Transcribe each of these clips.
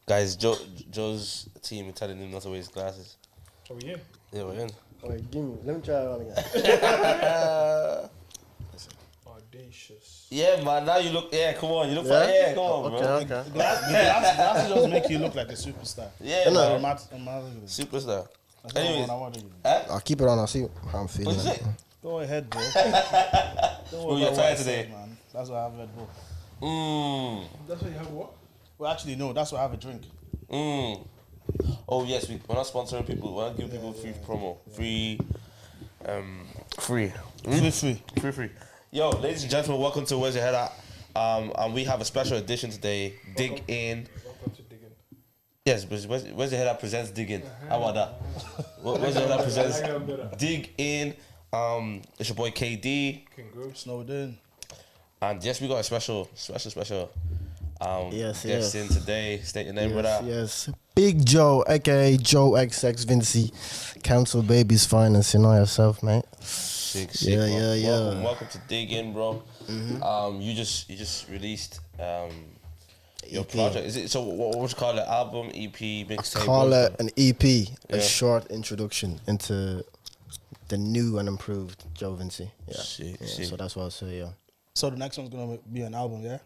Guys, Joe's team is telling him not to wear his glasses. So we in? Yeah, we're in. Alright, give me. Let me try it on again. Audacious. Yeah, man. Now you look. Yeah, come on. You look. Yeah? Yeah, come on, bro. Okay. Glasses just make you look like a superstar. Yeah, No. man. Superstar. Anyways, I'll keep it on. I'll see how I'm feeling. what you say? Go ahead, bro. Bro, you're tired today. Man. That's why I have Red Bull. That's why you have what? Well, actually, no. That's why I have a drink. Oh yes, we're not sponsoring people. We're not giving people free promo. Free. Free. Yo, ladies and gentlemen, welcome to Where's Your Head At? And we have a special edition today. Dig In. Welcome to Dig In. Yes, Where's Your Head At presents Dig In. How about that? Where's Your Head At presents Dig In. It's your boy KD. King Groove. Snowed in. And yes, we got a special Yes, guest in today. State your name, brother. Yes. Big Joe, aka JOEXXVINCY. Council Babies Finance, you know yourself, mate. Sick, Yeah. Welcome to Dig In, bro. You just released your EP. project. Is it so? What would you call it? Album, EP, mixtape? Call it an EP, Yeah. a short introduction into the new and improved Jovinci. Yeah. Sick. So that's what I'll say, yeah. So the next one's gonna be an album, yeah?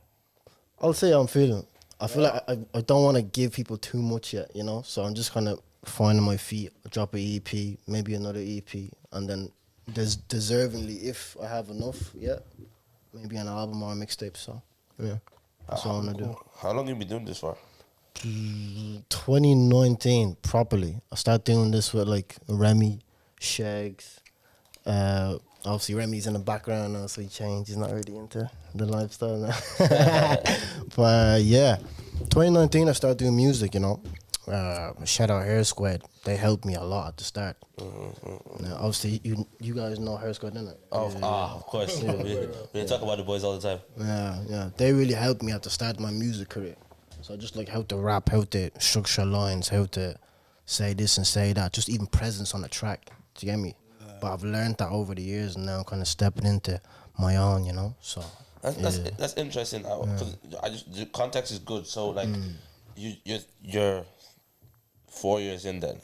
I'll say how I'm feeling. I feel like I don't want to give people too much yet, you know? So I'm just kind of finding my feet, drop an EP, maybe another EP, and then there's deservingly, if I have enough, maybe an album or a mixtape. So, yeah, that's what I want to do. How long have you been doing this for? 2019, properly. I started doing this with like Remy, Shags. Obviously, Remy's in the background now, so he changed. He's not really into the lifestyle now. But yeah, 2019, I started doing music, you know. Shout out Hair Squad. They helped me a lot at the start. Now, obviously, you guys know Hair Squad, didn't it? Of course. We talk about the boys all the time. Yeah. They really helped me at the start of my music career. So just like how to rap, how to structure lines, how to say this and say that, just even presence on the track. Do you get me? But I've learned that over the years, and now I'm kind of stepping into my own, you know. So that's interesting. The context is good. So like, you're 4 years in then.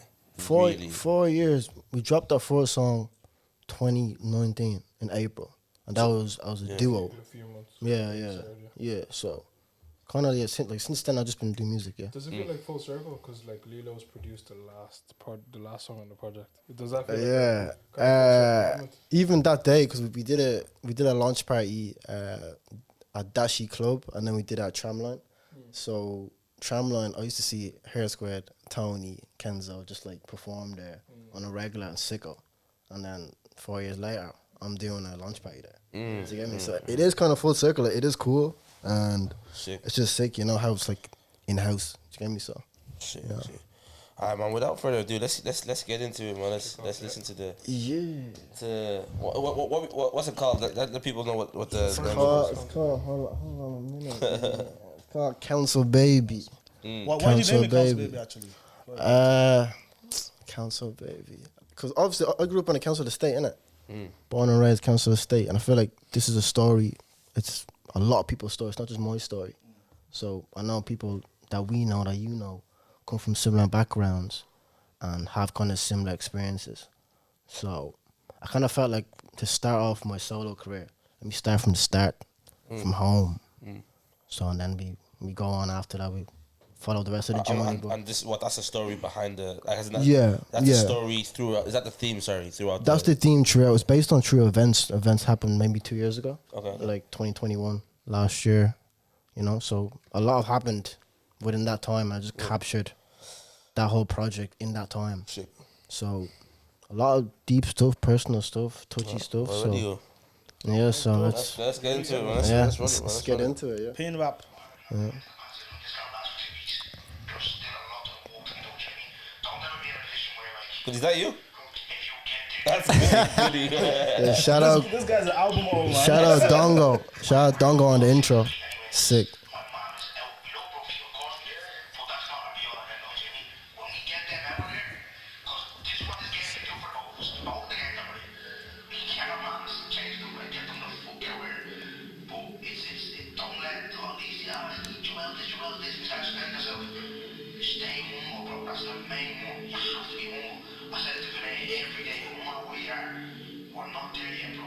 Really? 4 years. We dropped our first song, 2019 in April, and that was a duo. A few months. Yeah. So kind of since then I've just been doing music. Yeah. Does it feel like full circle? Because like Lilo's produced the last song on the project. Does that feel like kind of full circle? Even that day, because we did a launch party at Dashi Club, and then we did it at Tramline. So Tramline, I used to see Hair Squad, Tony, Kenzo just like perform there on a regular and Sicko, and then 4 years later I'm doing a launch party there. Do you get me? So it is kind of full circle. It is cool, and it's just sick, you know, how it's like in house. Do you get me? So shit. All right, man. Without further ado, let's get into it, man. Let's listen to the what's it called? Let the people know what the it's called. Hold on a minute. It's called Council Baby. Why did you name it Council Baby, actually? Council Baby. Because obviously I grew up in a council estate, innit? Born and raised council estate, and I feel like this is a story. It's a lot of people's story. It's not just my story. So I know people that we know, that you know, come from similar backgrounds and have kind of similar experiences. So I kind of felt like to start off my solo career, let me start from the start, from home. So and then we go on after that. We follow the rest of the journey. And this that's a story behind the that's the story throughout. Is that the theme? Sorry, throughout. That's the theme throughout. It's based on true events. Events happened maybe 2 years ago. Okay. Like 2021 last year, you know. So a lot happened within that time. I just captured that whole project in that time. Shit. So a lot of deep stuff, personal stuff, touchy stuff. So yeah, so let's get into it, man. Let's get into it. Yeah. Pin rap. Yeah. Is that you? That's really Yeah, shout out. This guy's an album owner, man. Shout out Dongo. Shout out Dongo on the intro. Sick. Stay humble, bro. That's the main one. You have to be humble. I said it to Vinay every day, no matter where you are. We're not there yet, bro.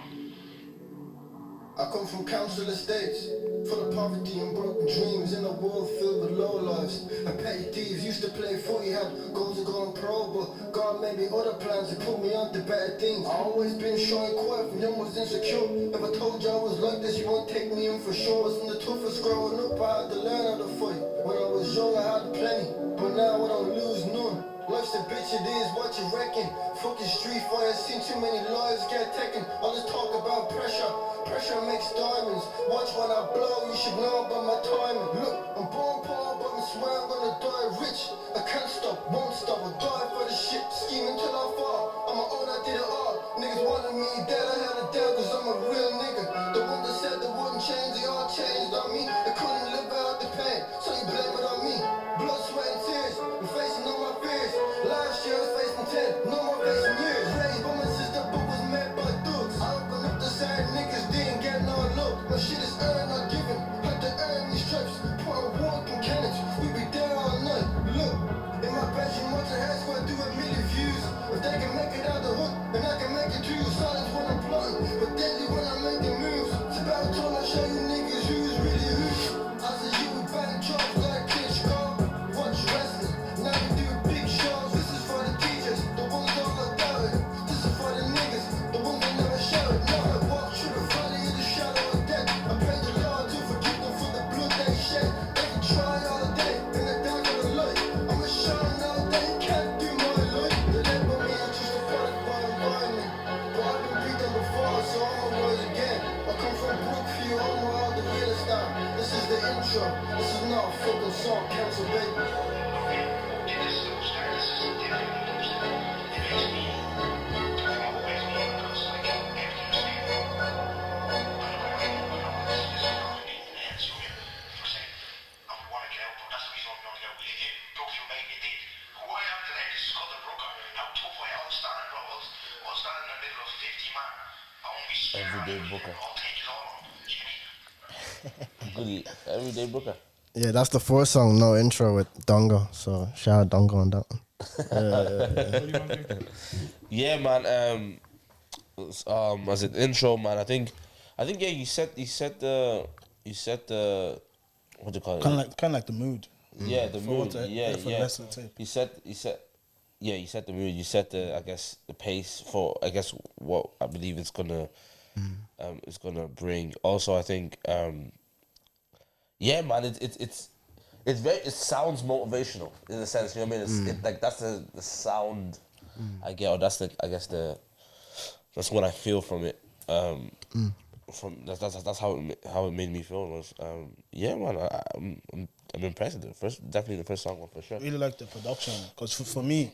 I come from council estates, full of poverty and broken dreams, in a world filled with low lives and petty thieves. Used to play footy, had goals to go on pro, but God made me other plans to put me on to better things. I always been shy and quiet from young, was insecure. If I told you I was like this, you won't take me in for sure. Wasn't the toughest growing up, I had to learn how to fight. When I was young, I had plenty, but now I don't lose none. Life's a bitch, it is what you reckon. Fucking street fire, seen too many lives get taken. All this talk about pressure, pressure makes diamonds. Watch when I blow, you should know about my timing. Look, I'm born poor, but I swear I'm gonna die rich. I can't stop, won't stop, I'll die for the shit. Scheming till I fall, I'm my own, I did it all. Niggas wanted me dead, I had it down cause I'm a real nigga. The one that said they wouldn't change, they all changed on me. They couldn't live out the pain, so you blame it on me. Blood, sweat and tears, I'm facing all my fears. Last year I was facing 10, no more facing years. Raised by my sister but was made by thugs. I opened up the side, niggas didn't get no look. My shit is earned, not given. Had to earn these stripes, put a walk in cannons. We be there all night, look. In my bedroom, watch a head squad do a million views. If they can make it out the hood, then I can make it too. Silence when I'm plotting, but deadly when I make the moves. It's about time I show you niggas who's really who. I said you would bang jobs like kids go. Watch wrestling, now we do big shows. This is for the teachers, the ones that all doubted. This is for the niggas, the ones that never shouted. Now I walk through the valley of the shadow of death. I pray the Lord to forgive them for the blood they shed. They can try all day in the dark of the light. I'ma shine all day, can't do my life. The label me, I'm just a product of my environment. But I've been beat them before, so I'ma rise again. I come from Brookview, home where all the realest are. This is the intro, this is not a fucking song, cancel baby. Everyday Booker. Goodie, Everyday Booker. Yeah, that's the first song, no intro with Dongo. So shout out Dongo on that one. What do you want to do? Yeah, man. As an intro, man. I think, yeah. You set the, what do you call it? Kind of like the mood. Yeah, the For mood. what Yeah, for the yeah. rest of the tape. You set the mood. You set the, I guess, the pace for, I guess, what I believe it's gonna bring. Also, I think, yeah, man, it's very, it sounds motivational in a sense. You know what I mean? It's like that's the sound I get, or that's the, I guess that's what I feel from it. From that's how it made me feel was. Yeah, man, I'm impressed with it. Definitely the first song one for sure. Really like the production because for me,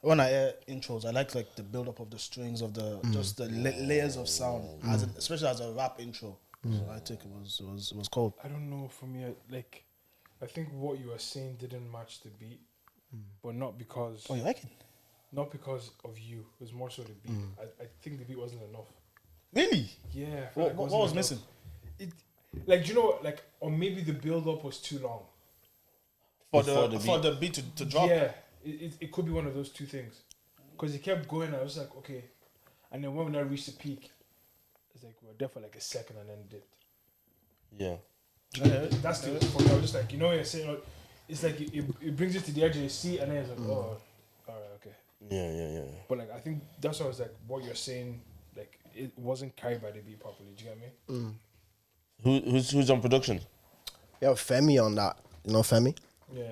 when I hear intros, I like the build up of the strings of the just the layers of sound, especially as a rap intro. So I think it was cold. I don't know. For me, I think what you were saying didn't match the beat, but not because Oh, you like it? not because of you. It was more so the beat. I think the beat wasn't enough. Really? Yeah. I feel What, like it what wasn't was enough. missing? Like, you know, like, or maybe the build up was too long. For Before the beat to drop. Yeah, it could be one of those two things. Because he kept going, I was like, okay. And then when I reached the peak, it's like, we were there for like a second and then dipped. Yeah. That's the for me. I was just like, you know what you're saying? Like, it's like it brings you to the edge of your seat and then it's like, oh, alright, okay. Yeah. But like, I think that's why I was like, what you're saying, like, it wasn't carried by the beat properly. Do you get me? Who's on production? We have Femi on that. You know Femi? Yeah.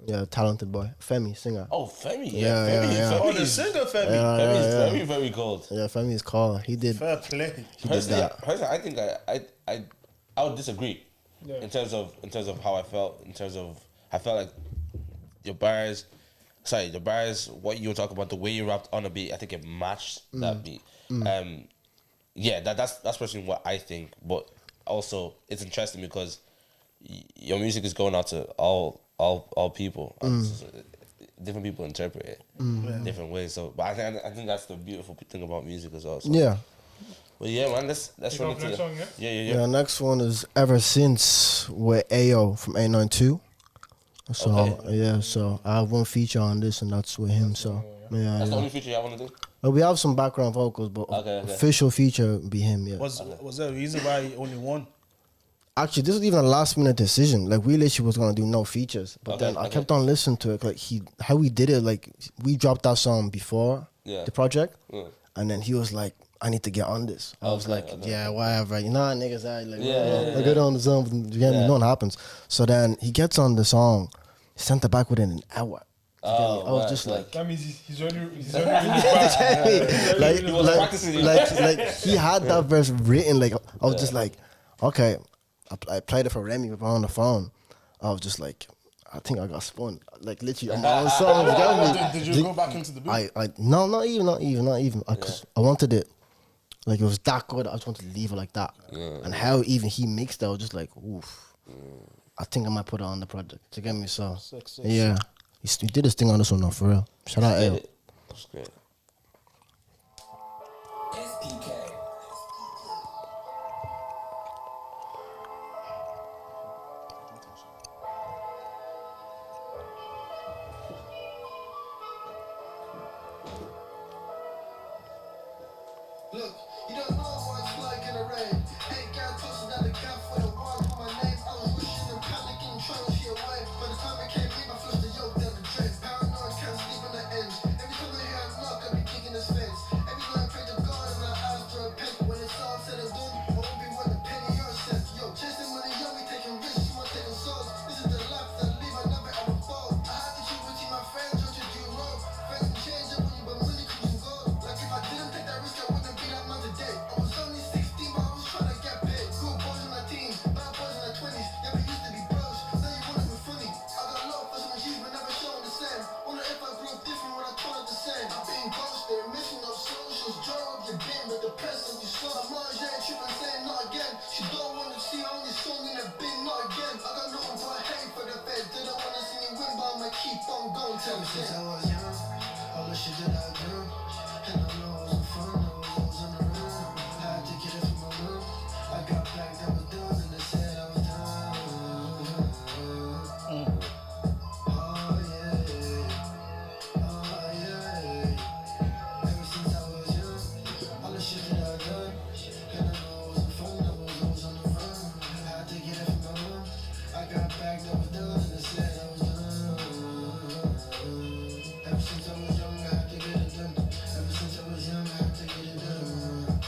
Yeah, talented boy. Femi, singer. Oh, Femi. Yeah, Femi. yeah. Femi Oh, the is, singer Femi. Femi is very, very cold. Yeah, Femi is called. He did Fair play. Personally, I think I would disagree. Yeah. In terms of how I felt. I felt like the bars, what you were talking about, the way you rapped on a beat, I think it matched that beat. Yeah, that's personally what I think. But also, it's interesting because your music is going out to all people. Different people interpret it different ways. So, but I think that's the beautiful thing about music as well. So. Yeah. But yeah, man, let's run off into next the song, yeah? Yeah, next one is Ever Since with Ayo from 892. So Okay. yeah, so I have one feature on this, and that's with him. So yeah, That's the yeah. only feature you want to do. We have some background vocals, but Okay. official feature would be him. Yeah. Was there a reason why he only won? Actually, this was even a last minute decision. Like we literally was gonna do no features, but then I kept on listening to it. Like how he did it. Like we dropped that song before the project, and then he was like, "I need to get on this." I was like, "Yeah, whatever." You know, how niggas are like, I get on the song. You get me? Nothing happens. So then he gets on the song, sent it back within an hour. You get me? I was just like. That means he's already like he had that verse written. Like I was just like, okay. I played it for Remy on the phone. I was just like, I think I got spun. Like literally on my own song. You got me? Did you go back into the booth? No, not even. I wanted it. Like it was that good. I just wanted to leave it like that. And how even he mixed it, I was just like, oof. I think I might put it on the project. To get me so. Yeah. He did his thing on this one now, for real. Shout out L. That's great. Look, you don't know what it's like in the rain. Ain't got tossing down the gap for the one with my name. I was wishing and panicking, trying to see a way. By the time it came in, I flushed the yoke down the drain. Paranoid, can't sleep on the end. Every time I hear a knock, I be kicking his fence. Every time I pray to God and I ask for a pen. When it's all said and done, I won't be worth a penny or a cent. Yo, chasing money, yo, we taking risks, you want taking souls. This is the life that I live, I never ever fall. I had to keep with my friends, don't you do wrong. Friends can change up when you, but money comes and goes. Like if I didn't take that risk, I wouldn't be that man today. I was only 16, but I was trying to get paid. Good boys in my teens, bad boys in their 20s. Yeah, we used to be bros, now you wanna be funny. I got love for some G's, but never showing the same. Wonder if I grew up different when I told it the same. I've been ghosted, missing no socials, drove your bin, but the person you saw. My mom, yeah, tripping, saying not again. She don't wanna see only song in the bin, not again. I got nothing but hate for the feds. They don't wanna see me win, but I'ma keep on going. Tell me since I was young, all the shit that I do, and I know it wasn't fun, no, it was on the run. I had to get it from my mom. I got back, that was done, and they said I was done. Oh yeah, oh yeah. Ever since I was young, all the shit that I done, and I know it wasn't fun, no, it was on the run. I had to get it from my mom. I got back, that was done, and they said I was done. Ever since I was young, I had to get it done. Ever since I was young, I had to get it done.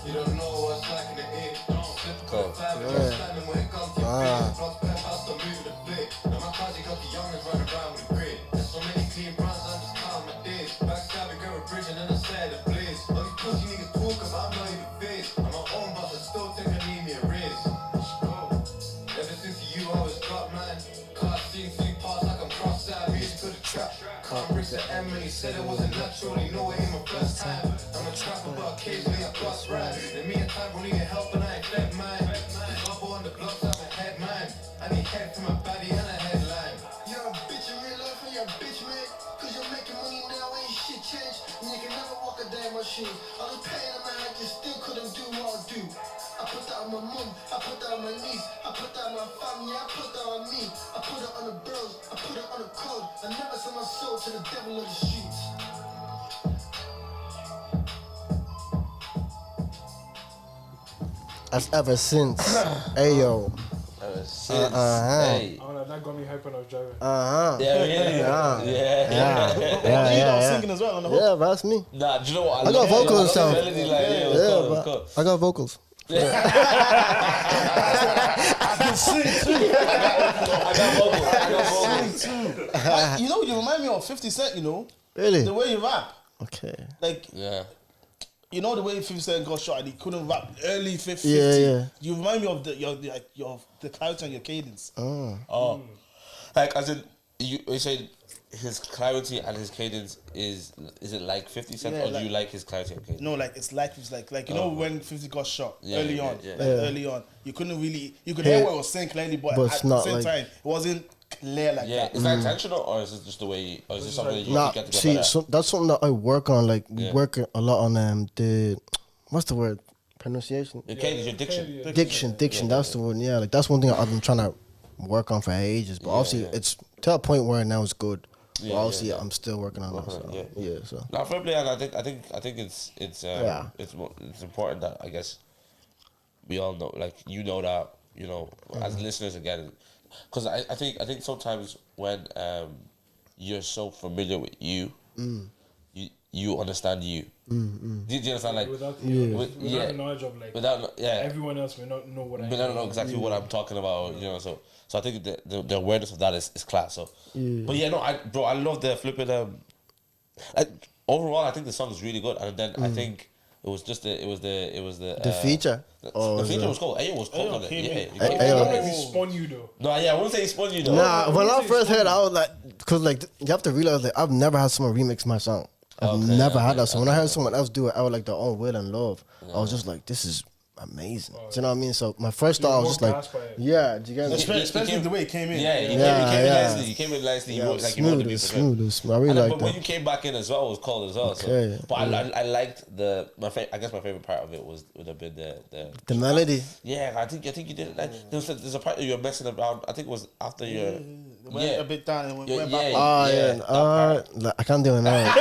You don't know what's like in the air. Cool. Standing when it comes to your Plus, pen, house, don't move the flip. Now my cousin got the youngins running around with a grid. There's so many clean runs, I'm just counting my days. Backstabbing, go with bridge, and then I said the blaze. All these pussy niggas talk about, I'm not even faced. I'm my own boss, I still think I need me a raise. Ever since you, I was got man. Class seen two parts like I'm cross-eyed, reach to the trap. Can't risk the M and he said it wasn't natural, he know it ain't my first time. I'm a trapper, but occasionally I bust rhyme. In me and time, we need help and I ain't fed mine. Bubble on the blocks, I'm a head man. I need head from a body and a headline. You're a bitch in real life and you're a bitch, mate. Cause you're making money now, ain't shit changed. And you can never walk a day in my shoes. I was paying on my hand, you still couldn't do what I do. I put that on my mum, I put that on my niece, I put that on my family, I put that on me. I put it on the bros, I put it on the code. I never sell my soul to the devil on the streets. That's ever since. Hey yo. Ever since. Hey. Oh no, that got me hype when I was driving. Yeah, really? Yeah. You know, singing as well on the hook. Yeah, but that's me. Nah, do you know what? I got vocals and stuff. Melody, like, it was Yeah, cool, it was but cool. I got vocals. I can sing too. I got vocals. Like, you know, you remind me of 50 Cent, you know? Really? The way you rap. Okay. Like, Yeah. you know the way 50 Cent got shot and he couldn't rap early 50. Yeah. You remind me of the clarity and your cadence. Oh. Like, as in, you say his clarity and his cadence is it like 50 Cent, Yeah, or do like- you like his clarity and cadence? No, like it's like you know when 50 got shot early on, yeah. early on, you couldn't really you could hear what it was saying clearly, but it's at the not same like- time it wasn't clear like Yeah, that. is that intentional, or is it just the way, or is it something that you Nah, get to get see, better at? so that's something that I work on. Like, we work a lot on the, what's the word? Pronunciation? Your cadence, your diction. Diction. That's the word. Yeah, like that's one thing I've been trying to work on for ages. But Yeah, obviously, yeah. it's to a point where now it's good. Yeah, but obviously, yeah. I'm still working on that. So, yeah. So Now, fair play, and I think it's Yeah. it's important that I guess we all know, like that as listeners again, because I think sometimes when you're so familiar with you, you understand you. Do you understand, like Without with- the knowledge of like without everyone else may not know what I but I don't know exactly what I'm talking about, So I think the awareness of that is class. So, but yeah, no, I love the flipping. Overall, I think the song is really good, and then I think it was just the feature. The feature was cool. Ayo was cool on it. came Yeah, in. he I came don't in. know if he spun you though. No, yeah, I wouldn't say he spun you though. nah, when I wouldn't say first it's heard, it, I was like, because like you have to realize like I've never had someone remix my song. I've Okay, never had okay, that. So when I heard someone else do it, I was like their own will and love. I was just like, this is amazing. Do you know what I mean? So my first thought, I was just more like, gassed by it. yeah, do you get me? Especially the way it came in. Yeah, he came Yeah. in nicely. He came in nicely. Yeah, He wrote, like he wrote the smooth, beat it's for sure. smooth, it's smooth. I really And, like but when that. you came back in as well, it was cold as well. Okay, So, but I liked I guess my favorite part of it would have been The melody. Yeah, I think you did. Like, there's a part that you're messing around. I think it was after your It went a bit down and went back. Oh yeah, that part. like, I can't do it now.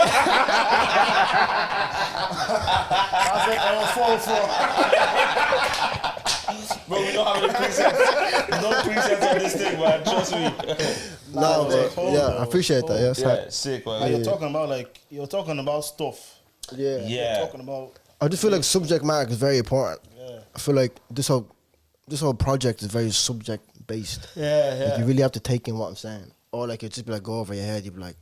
I was like, I was 4-4. Bro, we don't have any presets. No presets on this thing, man. Trust me. No, it's but cold, yeah, bro. I appreciate that. Yes, Yeah, sick, man. Like, you're talking about stuff. yeah. Yeah. You're talking about I just feel like subject matter is very important. Yeah. I feel like this whole project is very subject based. yeah. Like you really have to take in what I'm saying, or like it just be like go over your head. You be like,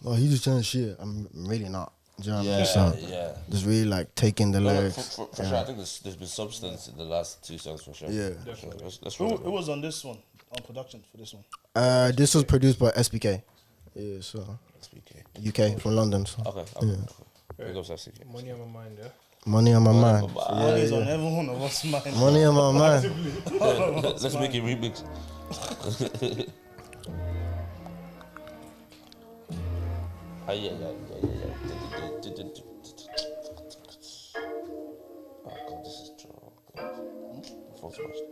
oh, he's just saying shit. I'm really not. Do you know what I mean? So Yeah. just really like taking the No, lyrics. for sure. I think there's been substance in the last two songs for sure. Yeah. For sure. Let's Who roll it. was on this one? On production for this one? This was produced by SBK. Yeah, so SBK. UK from London. So. Okay. Big ups SBK. Money on my mind, yeah. Money on my mind. Money's on every one of us mind. Money on my mind. Let's make a remix. Yeah. Oh god, this is strong. Full smashed.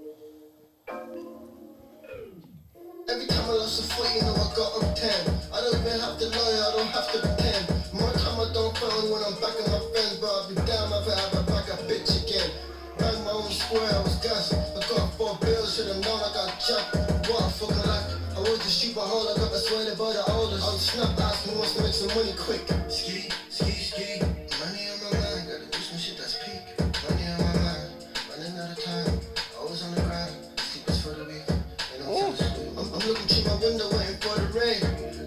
Every time I lost a foot, you know I got up 10. I don't even have to lie, I don't have to pretend. More time I don't phone when I'm back with my friends, but I'll be damn if I ever back a bitch again. Ran my own square, I was gas. I got 4 bills, should've known I got jacked. What a fucking like. I was the stupid hole, I got persuaded by the oldest. On snap, ask me wants to make some money quick. Ski. Money on my mind, gotta do some shit that's peak. Money on my mind, running out of time. Always on the grind, sleepers for the week. I'm looking through my window waiting for the rain.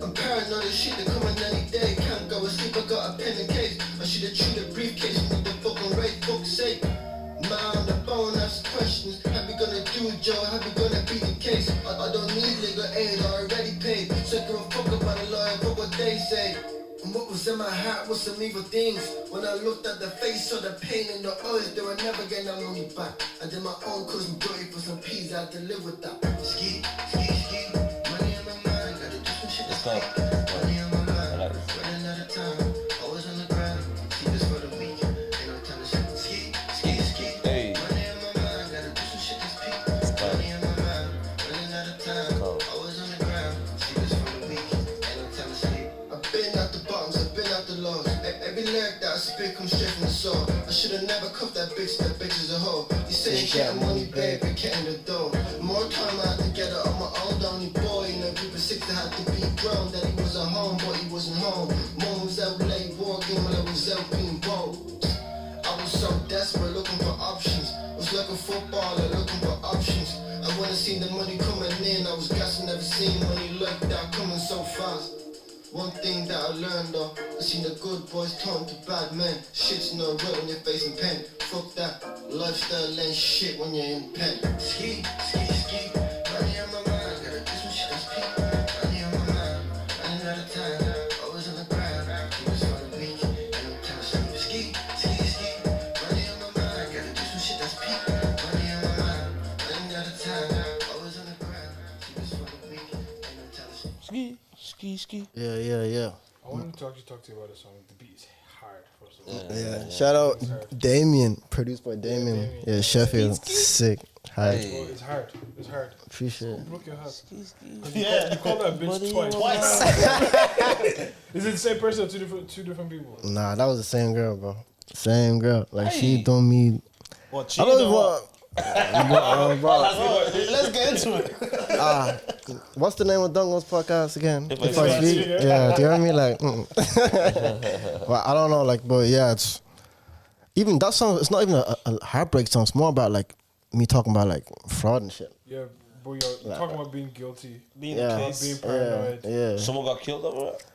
I'm paranoid as shit, they coming any day. Can't go to sleep, I got a pen and case. I should've chewed a briefcase, need the fucking race, fuck's sake. Man on the phone, ask questions. How we gonna do it, Joe? How we gonna beat the case? I don't need legal aid, I already paid. So I give a fuck about the lawyer, but what they say. And what was in my heart was some evil things. When I looked at the face, saw the pain in the eyes, they were never getting that money back. I did my own cousin dirty for some peas, I had to live with that. Ski. Money on my mind, gotta do some shit that's Let's go. Money on my mind, like this. running out of time. Always on the ground, keep this for the week. Ain't no time to ski. Hey. Money on my mind, gotta do some shit that's peak. Money on my mind, running out of time. Always on the ground, keep this for the week. Ain't no time to sleep. I've been at the bottoms, I've been at the lows. Every lyric that I spit comes straight from the soul. I should've never cuffed that bitch is a hoe. You say you getting money, babe, you're getting the dough. More time I had to get it on my own, the only boy in a group of 6 that had to be grown. Daddy was at home, but he wasn't home. Mom was out late working while I was out being bold. I was so desperate looking for options. Was like a footballer looking for options. I wanna see the money coming in. I was guessing never seen money like that coming so fast. One thing that I learned though, I seen the good boys turn to bad men. Shit's no real when you're facing pen. Fuck that, lifestyle ain't shit when you're in pen. Ski. Money on my mind, gotta do some shit that's peak. Money on my mind, running out of time. Always on the ground, keep us for the week. Ain't no time to sleep. Ski. Money on my mind, gotta do some shit that's peak. Money on my mind, running out of time. Always on the ground, keep us for the week. Ain't no time to sleep. Ski. Yeah. I wanted to actually talk to you about a song. The beat is hard. first of all. Yeah, shout out Damien, produced by Damien. Damien. Yeah, Sheffield, sick. Hi, Well, it's hard. It's hard. appreciate it. Who broke your heart? Yeah. You called that bitch twice. Is it the same person or two different people? Nah, that was the same girl, bro. Same girl. Like she Hey. done me. What, I cheated don't or what? bro. Let's get into it. What's the name of Dongo's podcast again? If If I I Speak. speak. Yeah, do you know what I mean? Like, well, I don't know, like, but yeah, it's even that song. It's not even a heartbreak song. It's more about like me talking about like fraud and shit. Yeah, but you're talking about being guilty, Being Yeah. the case. being paranoid. Yeah. Someone got killed over it.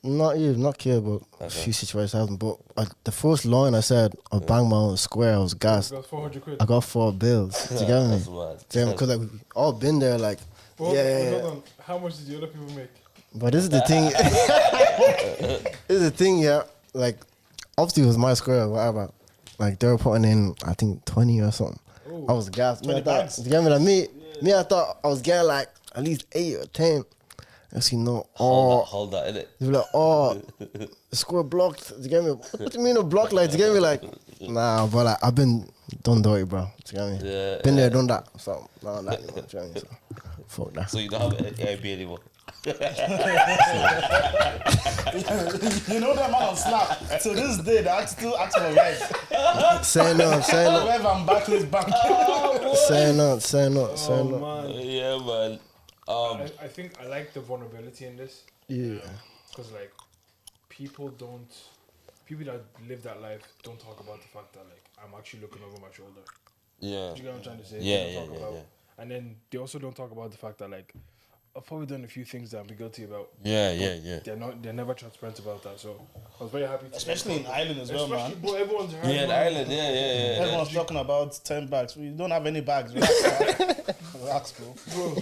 Not killed, but a few situations happened. But the first line I said, I banged my own square. I was gassed. Got 400 quid. I got 4 bills. Do you get me? That's wild. Because like we all been there. Like, But yeah. hold on. How much did the other people make? But this is the thing. This is the thing, yeah. Like, obviously it was my square, whatever. Like they were putting in, I think 20 or something. Ooh. I was gassed. Me, I 20 thought, bags. you get me? Like me, I thought I was getting like at least 8 or 10. Actually, no. Hold that, innit? They were like, oh, the score blocked. Do you get me? What do you mean a block? Like, do you get me? Like, nah, but like, I've been done dirty, bro. Do you get me? Yeah, Been there, done that. So, no, not anymore. Do you get me? So, fuck that. So you don't have an Airbnb anymore. You know that man on Snap. To this day, they still ask for rent. Say no, say no, Wherever I'm back to his bank. say no, say no, say Oh no. man. Yeah, man. I think I like the vulnerability in this Yeah. because like people that live that life don't talk about the fact that like I'm actually looking over my shoulder. Yeah. Do you get what I'm trying to say? Yeah, They don't yeah, talk about- yeah. And then they also don't talk about the fact that like I've probably done a few things that I'm guilty about. Yeah. They're never transparent about that. So I was very happy. To Especially in Ireland as well, Especially, man. bro, everyone's heard. Yeah, in man. Ireland, yeah. Everyone's talking about 10 bags. We don't have any bags. Relax, man. Relax, bro. Bro.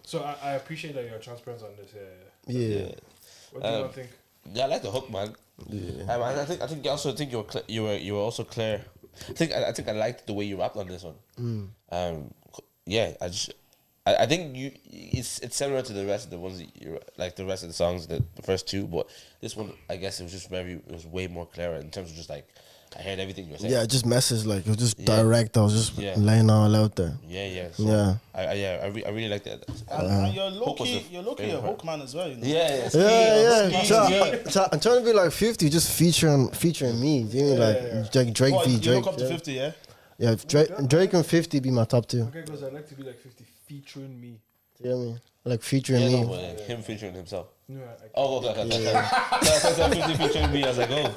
So I appreciate that you're transparent on this. Yeah. What do you think? Yeah, I like the hook, man. Yeah. I think you were also clear. I think I liked the way you rapped on this one. Yeah, I think it's similar to the rest of the ones that you like, the rest of the songs, the first two, but this one I guess it was way more clearer in terms of just like I heard everything you were saying. Yeah, just message, like, it was just Yeah. direct. I was just Yeah. laying all out there. Yeah. So Yeah. I really like that. And you're Hook was low-key, the you're low-key a favorite. hook man as well, you know? Yeah. I'm trying to be like 50, just featuring me. Do you mean like Drake What, v you Drake? look up to Yeah, 50, yeah? yeah, Drake and 50 be my top 2. Okay, because I'd like to be like 50 featuring me. Do you know what I mean? Like featuring Yeah, me. no, but him featuring himself. No, Oh, okay. So I said 50 featuring me. I was like, oh.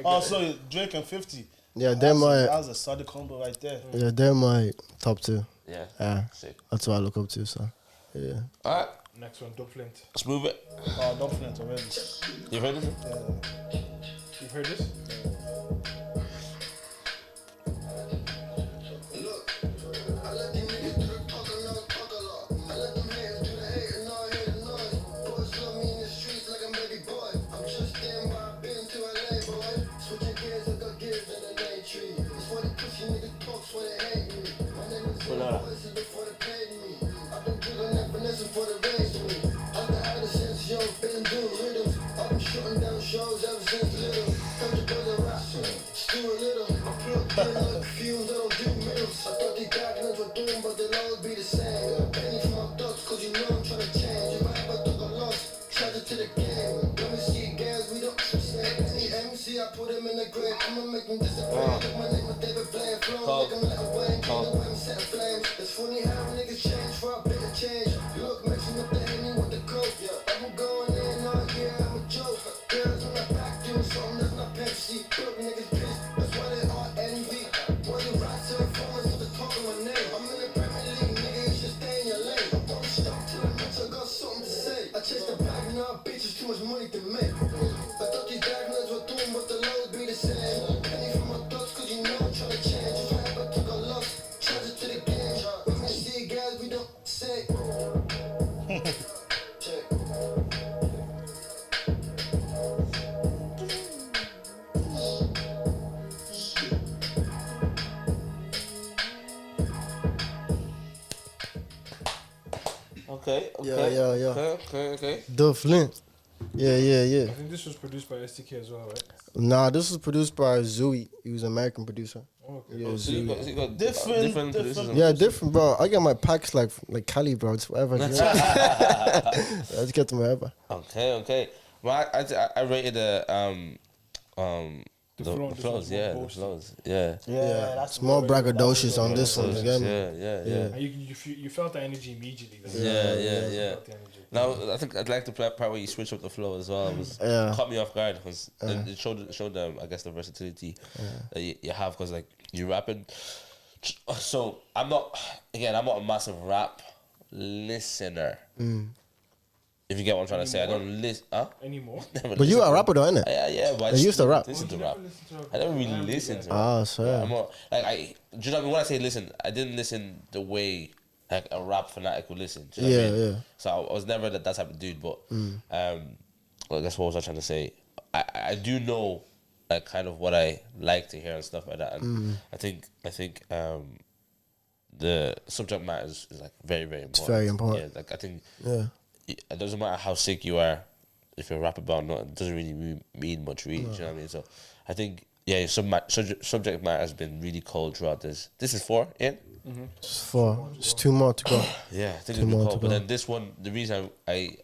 Oh, so Drake and 50. Yeah, they're That my was a solid combo right there. they're my top 2. Yeah. Yeah, Sick. that's what I look up to. So yeah. All right, next one, Dub Flint. let's move it. Oh, don't flint already. You heard this? You've heard this? Look, I let these niggas do the talk a lot. I let them haters do the hate and all hate and noise. Boys love me in the streets like a baby boy. I'm just in where I've been to LA, boy. Switching gears, I got gears in an A tree. It's for the pussy niggas talks when they hate me. My name is in the voices before they paid me. I've been doing that finesse for the race me. I've been out since young, been doing rhythms. I've been shutting down shows ever since little. Heard your brother rap, Stuart Little. I plugged in like perfumes, I don't do middles. I thought these documents were doing, but they'll always be the same. Penny for my ducks, cause you know I'm trying to change. If I ever took a loss, charge it to the game. Let me see gas, we don't say. Any MC, I put him in the grave. I'ma make him disappear. Like my name was David Blaine. Flow, make him let away. Ain't no way I'm setting flames. It's funny how niggas change for a bit of change. Look, mixing up the Henny with the coke. I've been going in all year, I'm a joke. Girls on my back doing something that's not Pepsi. Broke niggas pissed, that's why they all envy. Boy, you rap to the phones with the talk of my name. I'm in the Premier League, nigga, you should stay in your lane. I won't stop till I match, I got something to say. I chase the bag, now bitches too much money to make. I thought these diamonds were doing, but the lows be the same. Penny for my thoughts, cause you know I'm trying to change. If I ever took a loss, charge it to the game. When we see guys, we don't say. Check. Okay. Yeah. Okay. Dub Flint. Yeah. I think this was produced by STK as well, right? Nah, this was produced by Zooey. He was an American producer. Oh, okay. Yeah, So you Zooey. got Different- producers. different- and- Yeah, different, bro. I get my packs like Cali, bro. It's whatever. I just get them wherever. Okay. Well, I rated the flow on the this flows. one's more Yeah, the boasty. flows. Yeah. Yeah, that's It's more braggadocious on this one. Flows, You get me? yeah. And you felt the energy immediately. Though. Yeah. You felt the energy. Now I think I'd like the part where you switch up the flow as well. It was caught me off guard because it showed them, I guess, the versatility that you have, because like you rapping. So I'm not a massive rap listener. If you get what I'm trying to say, I don't listen. Huh? Anymore. But you are a rapper, though, innit? Yeah, but I You used to rap. Listen to You rap. never listened to rap? I never really listened to rap. Ah, swear. I'm not like do you know what I mean? When I say listen, I didn't listen the way like a rap fanatic would listen. Do you know what I mean? Yeah. So I was never that type of dude. But well, I guess what was I trying to say? I do know like kind of what I like to hear and stuff like that. And I think the subject matter is like very, very important. It's very important. Yeah, like I think Yeah. it doesn't matter how sick you are, if you're a rapper about or not, it doesn't really mean much, really. Do you know what I mean? So I think, subject matter has been really cold throughout this. This is 4, Ian? It's 4. It's 2 more to go. Yeah, I think Two it's been more cold. to But go. then this one, the reason I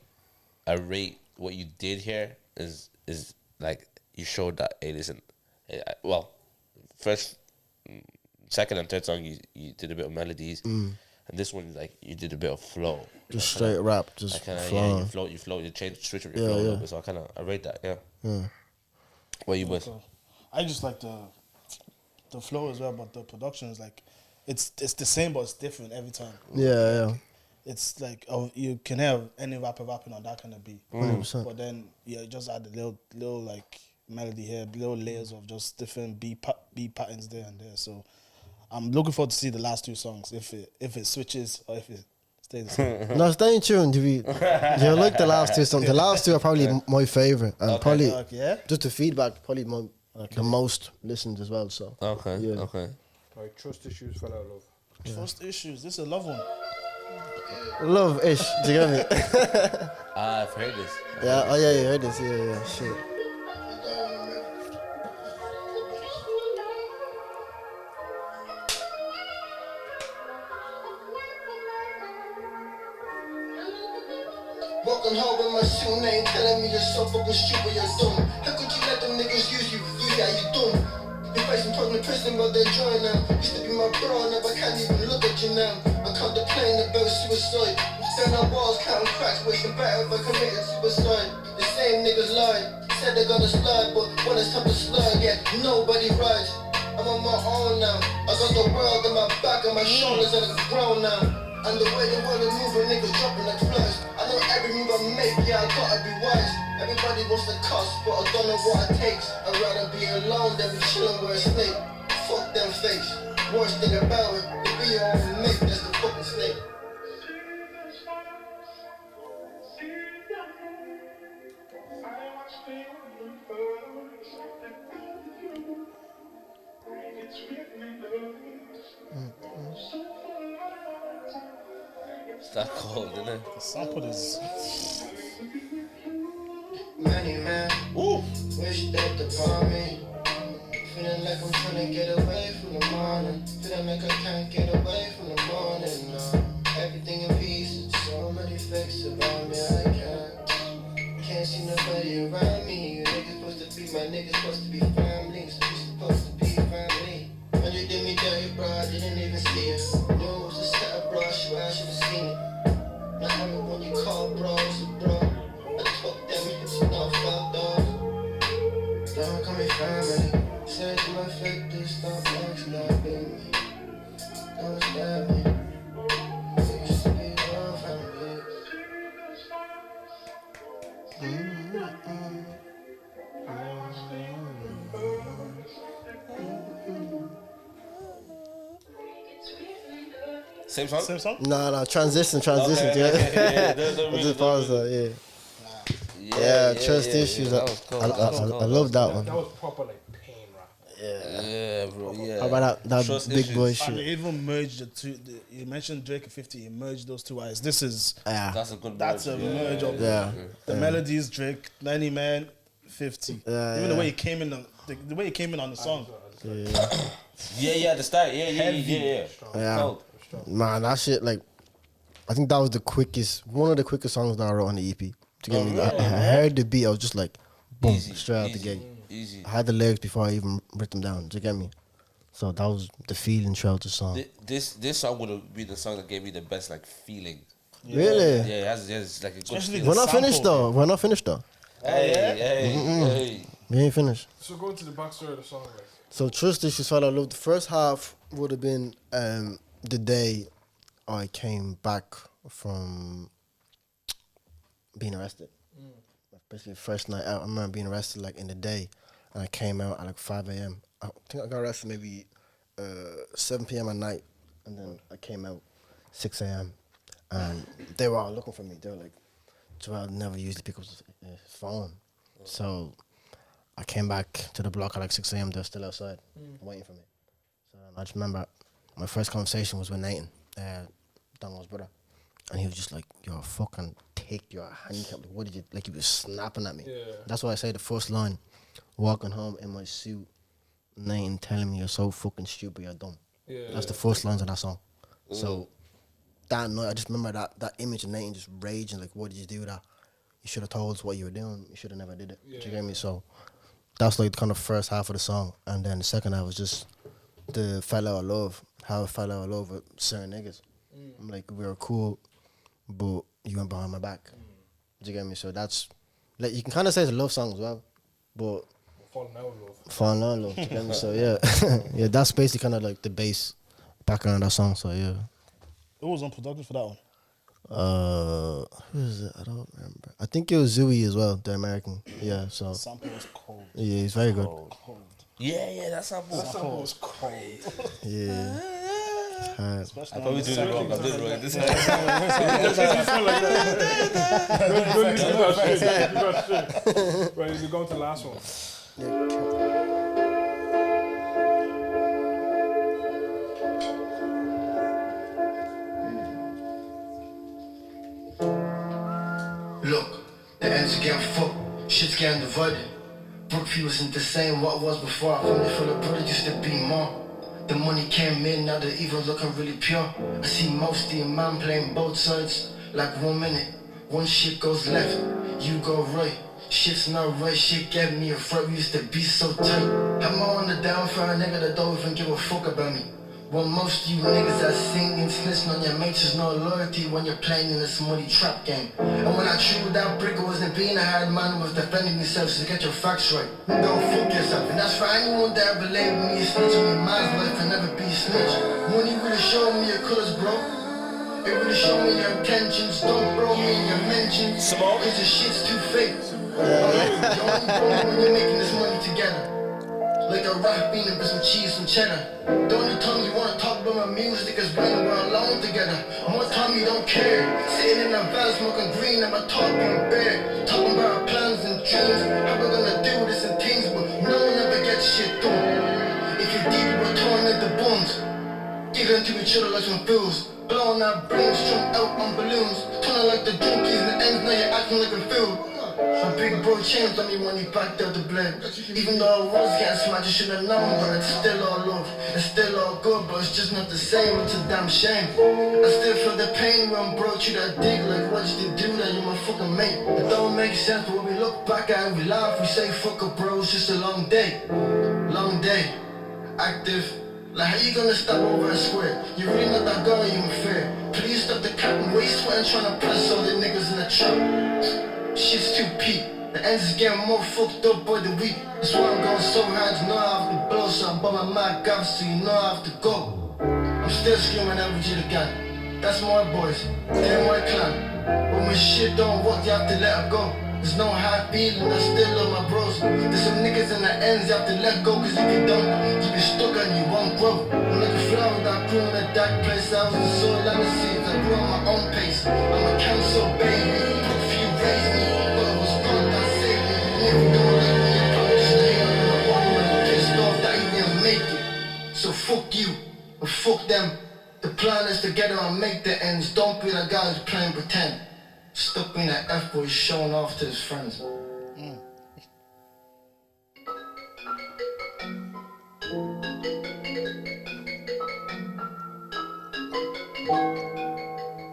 rate what you did here is like, you showed that, hey, listen, well, first, second and third song, you did a bit of melodies. And this one, like, you did a bit of flow. Just straight rap. Just flowing. You flow, you switch up your flow a little bit. So I rate that, yeah. What you boys? I just like the flow as well, but the production is like it's the same but it's different every time. Yeah. It's like you can have any rapper rapping on that kind of beat, 100%. but then you just add a little like melody here, little layers of just different beat patterns there and there. So I'm looking forward to see the last 2 songs if it switches or if it stays the same. No, stay tuned. You like the last 2 songs. The last 2 are probably my favorite. And probably, Yeah. just the feedback, probably the most listened as well. So Okay, Yeah. okay. Like trust issues fell out of love. First issues. This is a love one. Love-ish. Do you get me? I've heard this. Yeah. Oh, yeah, you heard this. Yeah. Shit. Walking home with my shoe name, telling me you're so fucking stupid, you're dumb. How could you let them niggas use you how you dumb? You facing put in prison, but they're enjoying now. Used to be my bro, now I can't even look at you now. I contemplating about suicide. Stand on walls, counting cracks, wishing better if I committed suicide. The same niggas lied, said they're gonna slide, but when it's time to slide, yeah, nobody rides. I'm on my own now. I got the world on my back and my shoulders and it's grown now. And the way the world is moving, niggas dropping like flies. I know every move I make, yeah, I gotta be wise. Everybody wants to cuss, but I don't know what it takes. I'd rather be alone than be chilling with a snake. Fuck them fakes. Worst thing about it, to be your own mate, that's the fucking snake. It's that cold, isn't it? The sample is. Money man, wish that upon me. Feeling like I'm trying to get away from the morning. Feeling like I can't get away from the morning. No. Everything in pieces, so many facts about me. I can't see nobody around me. You niggas supposed to be my niggas, supposed to be family. So we supposed to be family. When you did me dirty, bro, I didn't even see it. Knew it was a setup, bro. I should have seen it. Now everyone you call bro is a bro. I took them hits and all fucked up. Don't call me family. Said to my face, this don't backstab me. Don't stab me. We used to be one family. Same song? Same song? No, transition. Okay, Yeah. don't I just paused that. Yeah, trust issues. That was cool. I love that one. That was proper like pain rap. Yeah, bro. Yeah. How about that Trust big issues. boy And shit? they even merged the two. You mentioned Drake and 50. He merged those two eyes. This is Yeah. That's a good. that's a merge, merge of Yeah. the melodies. Drake, 90 Man, 50. Yeah, Even the yeah. way he came in, the way he came in on the song. Yeah. At the start. Yeah. Yeah. Cold. Man, that shit, like, I think that was one of the quickest songs that I wrote on the EP. To get me, I heard the beat, I was just like, boom, Easy, straight out the easy, gate. Easy. I had the lyrics before I even wrote them down. Do you get me? So that was the feeling throughout the song. This song would be the song that gave me the best like feeling. Really? Yeah, it has like a good Especially feeling. We're not sample, finished though. We're not finished though. Hey. We ain't finished. So go into the backstory of the song, like. So Trust Issues Fell Out of Love. The first half would have been the day I came back from being arrested. Basically, first night out. I remember being arrested like in the day, and I came out at like 5 a.m. I think I got arrested maybe 7 p.m. at night, and then I came out 6 a.m. and they were all looking for me. They were like, Joel never usually pick up his phone, so I came back to the block at like 6 a.m. They're still outside waiting for me. So I just remember my first conversation was with Nathan, Donald's brother. And he was just like, "You're fucking take your handicap. Like, what did you like?" He was snapping at me. Yeah. That's why I say the first line, walking home in my suit, Nathan telling me you're so fucking stupid, you're dumb. Yeah. That's the first lines of that song. So that night, I just remember that image of Nathan just raging, like, "What did you do that? You should have told us what you were doing. You should have never did it." Do you get me? So that's like kind of first half of the song, and then the second half was just the fell out of love, how I fell out of love with certain niggas. I'm like, we were cool, but you went behind my back. Do you get me? So that's, like, you can kind of say it's a love song as well, but Falling out of love. falling out of love. Do you get me? So yeah, yeah, that's basically kind of like the bass background of that song. So yeah. Who was on production for that one? Who is it? I don't remember. I think it was Zooey as well, the American. Yeah, so Sample was cold. yeah, he's very good. Cold. Yeah, that's not bull. Sample was cold. Yeah. Hard. Especially I probably did it wrong. I did it wrong. This Don't listen to that shit. You got shit. Right, you go to the last one. Look, the ends are getting fucked, shit's getting divided. Brookfield wasn't the same what it was before. Our family full of brothers used to be more. The money came in, now they're even looking really pure. I see most of the man playing both sides. Like 1 minute, one shit goes left, you go right. Shit's not right, shit get me a fright. We used to be so tight. I'm on the down for a nigga that don't even give a fuck about me. Well, most of you niggas that sing and snitching on your mates, there's no loyalty when you're playing in this muddy trap game. And when I threw that brick, it wasn't being a hard man, it was defending myself, so get your facts right. Don't fuck yourself. And that's for anyone that ever laid with me a snitch in my man's life and never be a snitch. Money really showed me your colors, bro. It really showed me your intentions. Don't throw me in your mentions, cause the shit's too fake. You're only bro when you're making this money together. Like a rap bean and some cheese and cheddar. The only time you wanna talk about my music is when we're alone together. More time you don't care. Sitting in a van smoking green and my talk being bare. Talking about our plans and dreams. How we're gonna do this and things, but no one ever gets shit done. If you're deep, we're torn into bones. Digging into each other like some fools. Blowing our brains strung out on balloons. Turning like the junkies and the ends, now you're acting like a fool. My big bro changed on me when he backed out the blade. Even though I was getting smashed, you should have known. But it's still all love, it's still all good, but it's just not the same, it's a damn shame. I still feel the pain when bro you that dig. Like what did you do that, you my fucking mate. It don't make sense, but when we look back at it, we laugh. We say fuck up bro, it's just a long day. Long day, active. Like how you gonna stop over a square? You really not that guy, you fair. Please stop the cap and waste sweat and tryna press all the niggas in the trap. Shit's too peak. The ends is getting more fucked up by the week. That's why I'm going so hard, you know I have to blow something. But my mind off, so you know I have to go. I'm still screaming out with you again. That's my boys, they're my clan. When my shit don't work, you have to let it go. There's no hard feeling, I still love my bros. There's some niggas in the ends, you have to let go. Cause if you don't, you be stuck and you won't grow. I'm like a flower that grew in a dark place. I was the soil and the seeds, I grew at my own pace. I'm a council baby, a few raised me. But it was God that saved me. And if you don't like me, you probably just stay on your own. And pissed off that you fuck them. The plan is to get her and make the ends. Don't be that guy who's playing pretend. Stop being that F-boy showing off to his friends.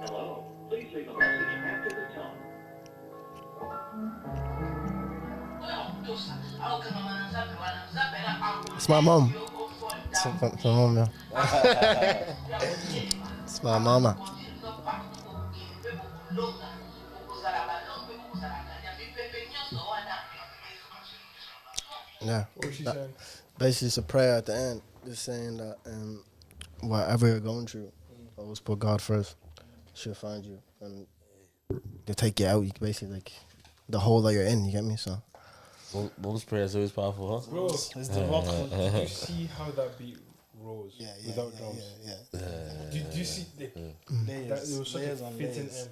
Hello, please leave a message after the tone. It's my mom. It's my mom, yeah. It's my mama. Yeah. What was she That- saying? Basically, it's a prayer at the end. Just saying that whatever you're going through, always put God first. She'll find you. And they'll take you out. You basically, like, the hole that you're in, you get me? So, Mom's prayer is always powerful, huh? Bro, It's the rock. did you see how that beat rose without drums? Yeah. Did you see that it was such a Layers on fitting layers. end?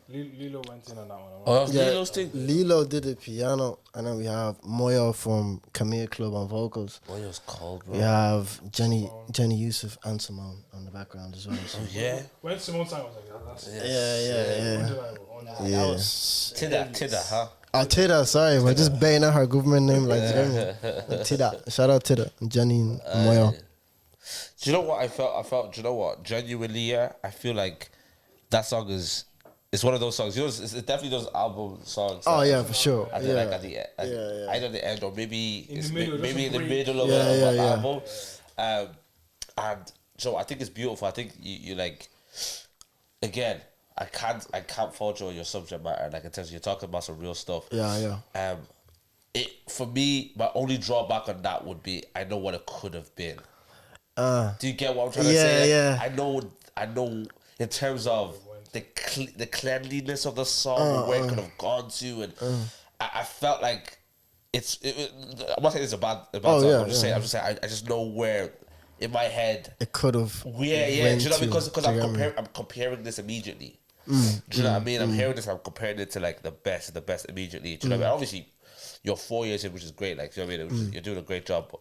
Lilo went in on that one. Oh, that was Lilo's thing. Lilo did the piano. And then we have Moyo from Camille Club on vocals. Oh, it was cold, bro. We have Jenny Yusuf and Simone on the background as well. So. Oh, yeah. When Simone sang, I was like, that's Yeah. undeniable. Yeah. Tidda, huh? Oh, Tida, sorry, we're just baiting out her government name like Tida. Shout out Tida, Jenny and Moyo. Do you know what I felt? Do you know what? Genuinely, yeah, I feel like that song is. It's one of those songs. You know, it's definitely those album songs. Oh that yeah, for sure. I Yeah. like at the end, Yeah. either the end or maybe In it's the middle, maybe in the just a middle of Yeah, an yeah. album. And so I think it's beautiful. I think you like. Again, I can't fault you on your subject matter. Like in terms of you're talking about some real stuff. Yeah. It for me, my only drawback on that would be I know what it could have been. Do you get what I'm trying to say? Yeah. I know. In terms of the cleanliness of the song, and where it could have gone to, and I felt like I'm not saying it's a bad song. Yeah, I'm just saying I just know where in my head. It could have. Yeah. Do you know because I'm comparing this immediately. Do you know what I mean? I'm hearing this. I'm comparing it to like the best immediately. Do you know what I mean? Obviously, you're 4 years in, which is great. Like, do you know what I mean? You're doing a great job. But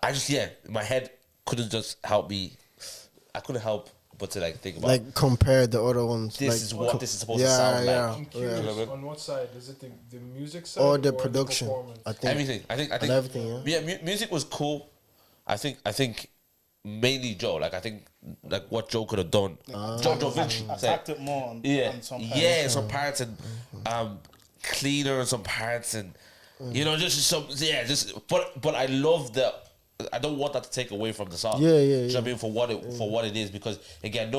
I just my head couldn't just help me. I couldn't help but to like think about Like compare the other ones. this like, is what this is supposed to sound like. I'm curious, on what side? Is it the music side or the production. performance? I think Everything. I think and everything. Yeah. music was cool. I think mainly Joe. Like I think like what Joe could have done. Jovinci. Attacked it more on some parts. Yeah, some parts and cleaner in some parts and just some but I love the. I don't want that to take away from the song. Yeah. Do you know what I mean? For what it is, because again,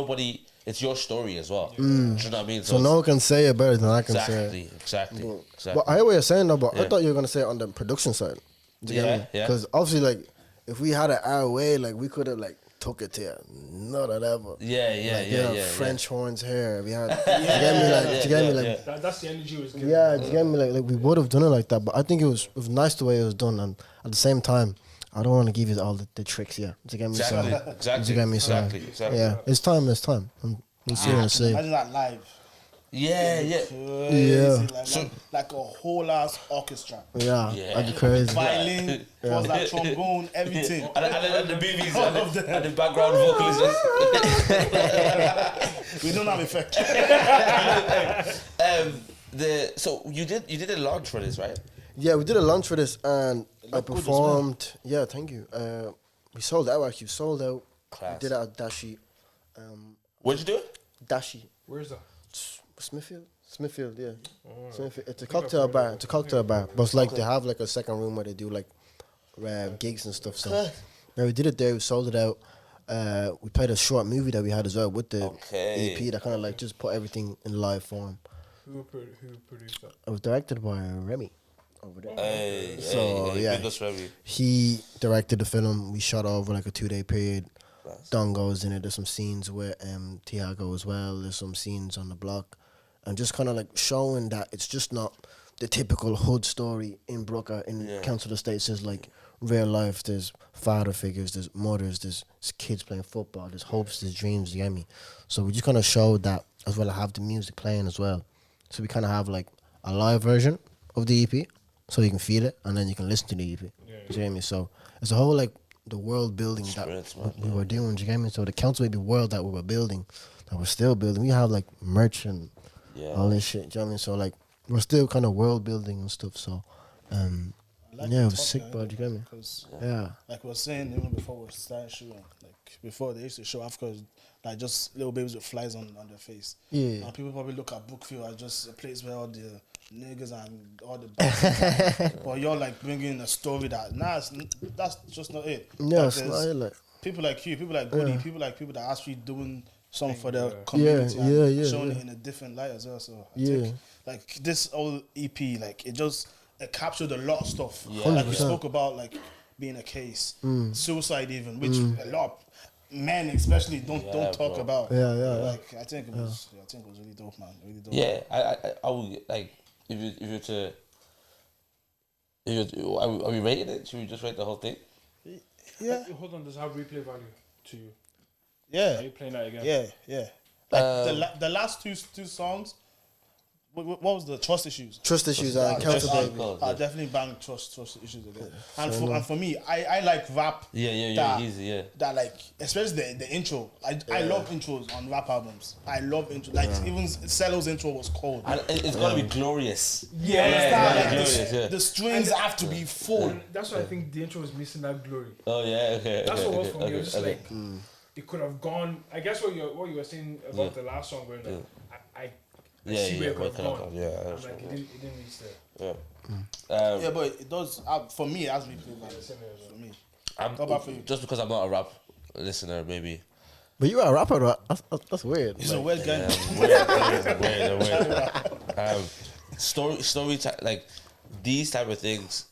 it's your story as well. Do you know what I mean? So no one can say it better than I can say it. Exactly. But I hear what you're saying though, but I thought you were gonna say it on the production side. Yeah. Because obviously, like, if we had it our way, like, we could have like took it to another level. Yeah. French horns here. We had. Do you get me? Like, That's the energy it was giving. yeah. Do you get me? Like we would have done it like that. But I think it was nice the way it was done, and at the same time, I don't want to give you all the tricks here. Do you get me? Exactly. Do you get me? Exactly. Yeah, it's time. We'll see what I say. Imagine that live. Yeah. Crazy, like a whole ass orchestra. Yeah, that'd be crazy. Violin, was that trombone, everything. And the BBs and the background vocalists. We don't have effect. So you did a launch for this, right? Yeah, we did a launch for this, and I looked good as performed. Yeah, thank you. We sold out actually. Sold out. Class. We did it at Dashi. Where'd you do it? Dashi. Where's that? Smithfield, yeah. Smithfield. It's a cocktail bar. It's a cocktail bar. But it's like they have like a second room where they do like gigs and stuff. So yeah, we did it there. We sold it out. We played a short movie that we had as well with the EP that kind of like just put everything in live form. Who produced that? It was directed by Remy over there. Big ups, Remy. He directed the film. We shot over like a 2-day period. Don goes in it. There's some scenes with Tiago as well. There's some scenes on the block. And just kind of like showing that it's just not the typical hood story in Brooker, in Council Estates. There's like real life. There's father figures, there's mothers, there's kids playing football, there's hopes, there's dreams, you get me? So we just kind of showed that as well. I have the music playing as well. So we kind of have like a live version of the EP so you can feel it and then you can listen to the EP. You get me? So it's a whole like the world building that Spirits, man, we were doing. Do you get me? So the cultivated world that we were building, that we're still building. We have like merch and all this shit. Do you know what I mean? So like we're still kind of world building and stuff. So Like yeah, the it was top sick, line, bro. Do you get me? Because Yeah. like we were saying even before we started shooting, like before they used to show Africa as, like just little babies with flies on their face. Yeah. And people probably look at Brookfield as just a place where all the niggas and all the bad but you're like bringing a story that that's just not it. Yeah, Like, it's there's not it, like. people like you, people like Goody, people that are actually doing something for their Yeah. community and Yeah, showing yeah. it in a different light as well. So I Yeah. think like this whole EP, like it captured a lot of stuff. Yeah. Like we 100%. spoke about like being a case, suicide even, which Mm. a lot of men especially don't talk bro. about. Yeah. Like I think it was really dope, man. Really dope. Yeah, I would like if you to. Are we rating it? Should we just rate the whole thing? Yeah. Hold on, does it have replay value to you? Yeah. Are you playing that again? Yeah. Like the last two songs. What was the trust issues? Trust issues and Trust counter issues. baby. Cool. I definitely bang trust issues again. And for me, I like rap. Yeah, that, easy, yeah. That like, especially the intro. I love intros on rap albums. I love intro. Like even Cello's intro was cold. And it's gotta be glorious. Yeah, Understand? Like, glorious, yeah. the strings have to be full. And that's why I think the intro was missing that glory. Oh yeah, okay. That's okay, what was okay, for me. It was just okay. like it could have gone. I guess what you were saying about the last song, where like, I Yeah, see where it where could have it gone. yeah, I'm that's like, right, it didn't reach there. yeah. Yeah, but it does. For me, it has replay value. For me. How about for you? Just because I'm not a rap listener, maybe. But you are a rapper, though. That's weird. He's a weird guy. Weird. Story like these type of things.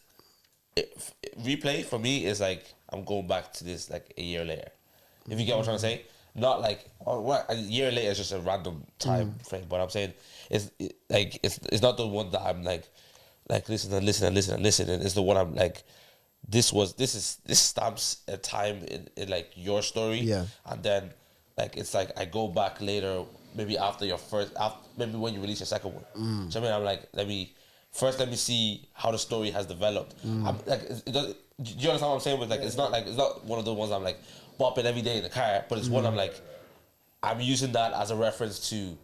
Replay for me is like I'm going back to this like a year later. If you get what I'm trying to say, not like a year later is just a random time frame. But I'm saying it's not the one that I'm like listen. It's the one I'm like. This stamps a time in like your story. Yeah. And then like it's like I go back later, maybe after maybe when you release your second one. So I mean, I'm like, let me see how the story has developed. I'm like, do you understand what I'm saying? But like, it's not one of the ones I'm like bopping every day in the car, but it's one I'm like, I'm using that as a reference to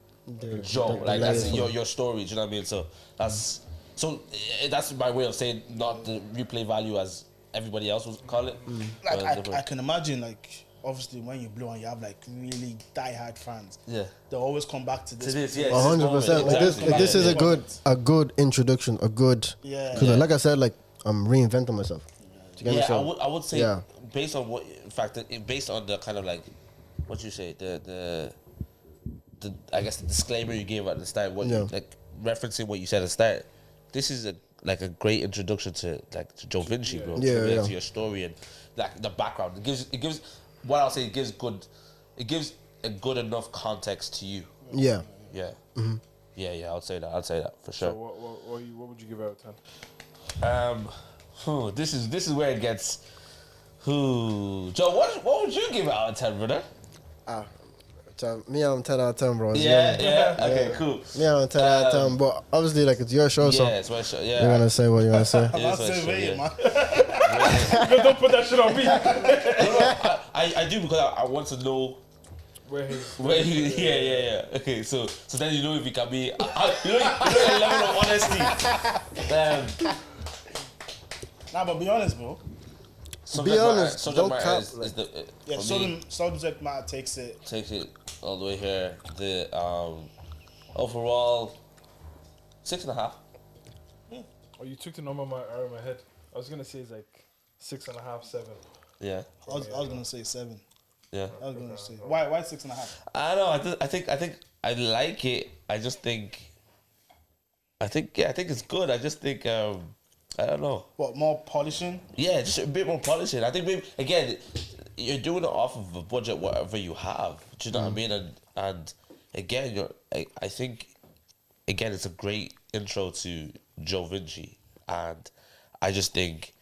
Joe. Like that's your story. Do you know what I mean? So that's my way of saying not the replay value as everybody else would call it. Like I can imagine, like obviously when you blow and you have like really die-hard fans. Yeah. They always come back to this. 100%. Like this is a good introduction. A good. Yeah. Because like I said, like I'm reinventing myself. Do you get me? Yeah, So, I would say yeah. based on what, in fact, based on the kind of like, what you say, the I guess the disclaimer you gave at the start, like referencing what you said at the start. This is a great introduction to Jovinci, bro. Yeah. To your story and like the background. It gives what I'll say. It gives a good enough context to you. Yeah. Yeah. Yeah. I'll say that for sure. So what would you give out of 10? This is where it gets. Joe, what would you give out of 10, brother? Me, I'm 10 out of 10, bro. Yeah. Okay, cool. Me, I'm 10 out of 10, but obviously, like, it's your show, so Yeah, it's my show. Yeah, you're gonna say what you're gonna say. I'm not It is saying what rating, it man. Don't put that shit on me. I do because I want to know Where he's yeah. Okay, so then you know if it can be, you know the level of honesty. Nah, but be honest, bro. Subject don't matter cap, is the Yeah, for me, subject matter takes it. takes it all the way here. The overall 6.5. Oh, you took the number out of my head. I was gonna say it's like 6.5, 7. Yeah, I was gonna say 7. yeah. I was gonna say why 6.5? I don't know. I think I like it. I think it's good. I just think I don't know. What, more polishing? Yeah, just a bit more polishing. I think maybe again, you're doing it off of a budget whatever you have. Do you know what I mean? And again, I think again it's a great intro to Jovinci, and I just think.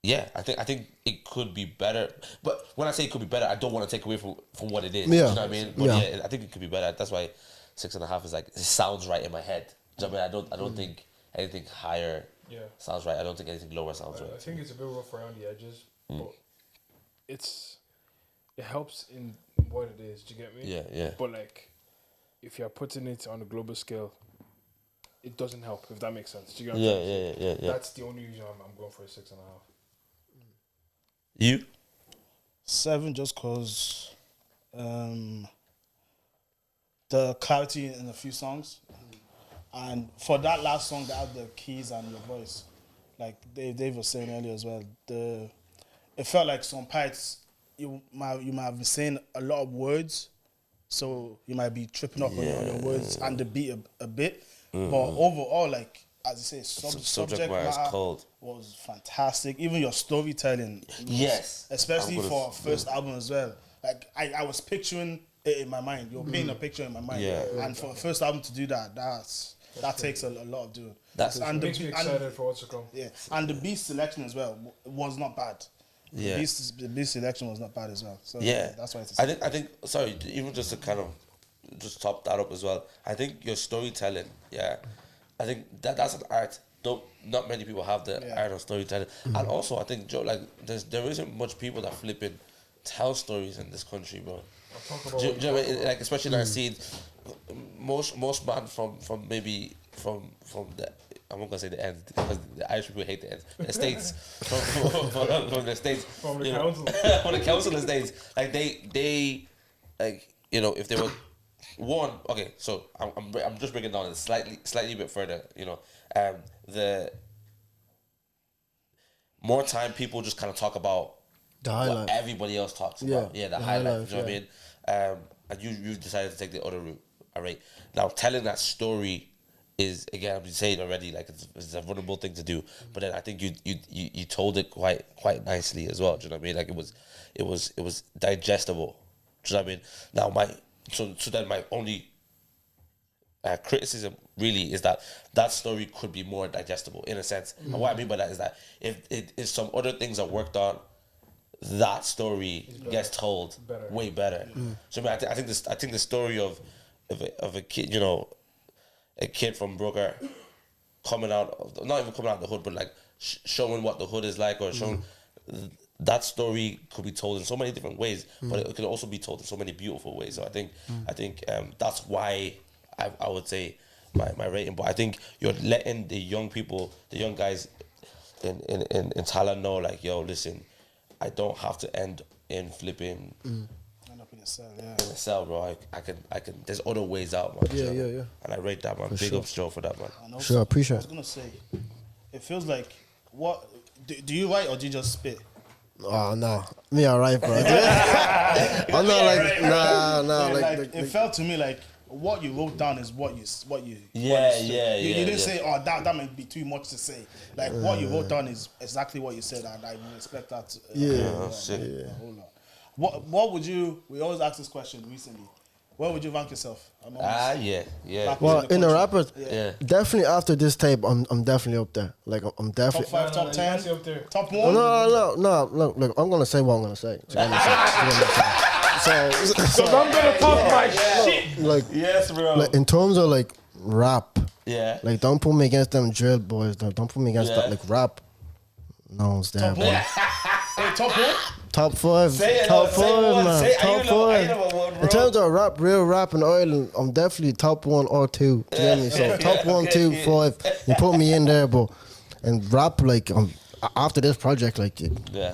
Yeah, I think it could be better. But when I say it could be better, I don't want to take away from what it is. Yeah. Do you know what I mean? But Yeah. yeah, I think it could be better. That's why 6.5 is like, it sounds right in my head. Do you know what I mean? I don't think anything higher Yeah. sounds right. I don't think anything lower sounds I right. think it's a bit rough around the edges, but it helps in what it is. Do you get me? Yeah. But like, if you're putting it on a global scale, it doesn't help. If that makes sense. Do you get what I'm trying to say? Yeah. That's the only reason I'm going for a 6.5. You? 7 just cause the clarity in a few songs, and for that last song that had the keys and your voice, like Dave was saying earlier as well, it felt like some parts you might have been saying a lot of words, so you might be tripping up on your words and the beat a bit, but overall, like as you say, subject matter is matter cold. was fantastic. Even your storytelling, Yes. especially for a first album as well. Like I was picturing it in my mind. You're painting a picture in my mind. Yeah. And for a first album to do that, that takes a lot of doing. It makes me excited for what's to come. Yeah, and the beat selection as well was not bad. Yeah. The beat selection was not bad as well. So Yeah, that's why it's. I think. Sorry, even just to kind of just top that up as well. I think your storytelling. Yeah, I think that's an art. Not many people have the art of storytelling, and also I think Joe, like there isn't much people that flipping tell stories in this country, bro. Do you know what I mean? Like especially in our scene, most man from maybe from the. I'm not gonna say the end because the Irish people hate the end. The States from the States From the know, council. from the council estates, like they like if they were one. Okay, so I'm just breaking down it slightly bit further. The more time people just kind of talk about The what highlight. everybody else talks about. Yeah, the the highlights. highlights, You know what I mean? And you've decided to take the other route. All right. Now telling that story is, again, I've been saying already, like it's a vulnerable thing to do. But then I think you told it quite nicely as well. Do you know what I mean? Like it was digestible. Do you know what I mean? Now so then my only criticism really is that story could be more digestible in a sense. And what I mean by that is that if some other things are worked on, that story gets told way better. So I think the story of a kid, a kid from Brooker coming out, not even coming out of the hood, but like showing what the hood is like, or showing that story could be told in so many different ways, but it could also be told in so many beautiful ways. So I think that's why I would say my rating. But I think you're letting the young people, the young guys in Tala know, like, yo, listen, I don't have to end in flipping. End up in a cell, yeah. In a cell, bro. I can. There's other ways out, man. Yeah. And I rate that, man. Big ups, Joe, for that, man. And also, Sure, I appreciate I was gonna say, it feels like what do you write or do you just spit? Oh no, me alright, bro. I'm not like nah, like it felt to me like what you wrote down is what you Yeah, you didn't say, oh, that might be too much to say. Like what you wrote down is exactly what you said, and I respect that. What would you? We always ask this question recently. Where would you rank yourself? Yeah. well, in the rappers, Yeah. definitely after this tape, I'm definitely up there. Like I'm Top definitely. 5, top You 10, can't say up there. top 1. No. Look, I'm gonna say what I'm gonna say. So I'm gonna talk my shit. like, Yes, bro. like in terms of like rap, Yeah. like don't put me against them drill boys. Don't put me against Yeah. that like rap. No one's there, bro. Hey, top 1. Top 5, Say it, top say 5, one. man. Say- I Top know 5. one, bro. In terms of rap, real rap in Ireland, I'm definitely top 1 or 2. Do you get me? So top 1, 2, 5. You put me in there, but and rap like after this project, like Yeah.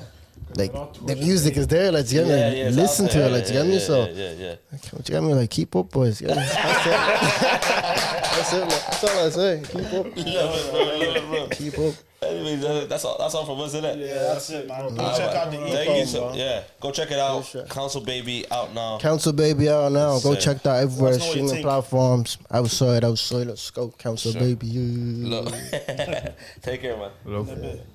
like the music is there, like you get me. Yeah, it's Listen out to there. it, like you get me. So Yeah. you get me, like keep up, boys. You get me? That's it. Like, that's all I say. Keep up. Keep up. Anyways, that's all from us, isn't it? Yeah, that's it, man. Go check out the Thank you. EP, bro. Yeah, go check it out. sure. Council Baby out now. Council Baby out now. Go Sir. check that everywhere. Let us know what you Streaming think. platforms. Outside. Let's go. Council Sure. Baby. Look, take care, man. Love. In a bit.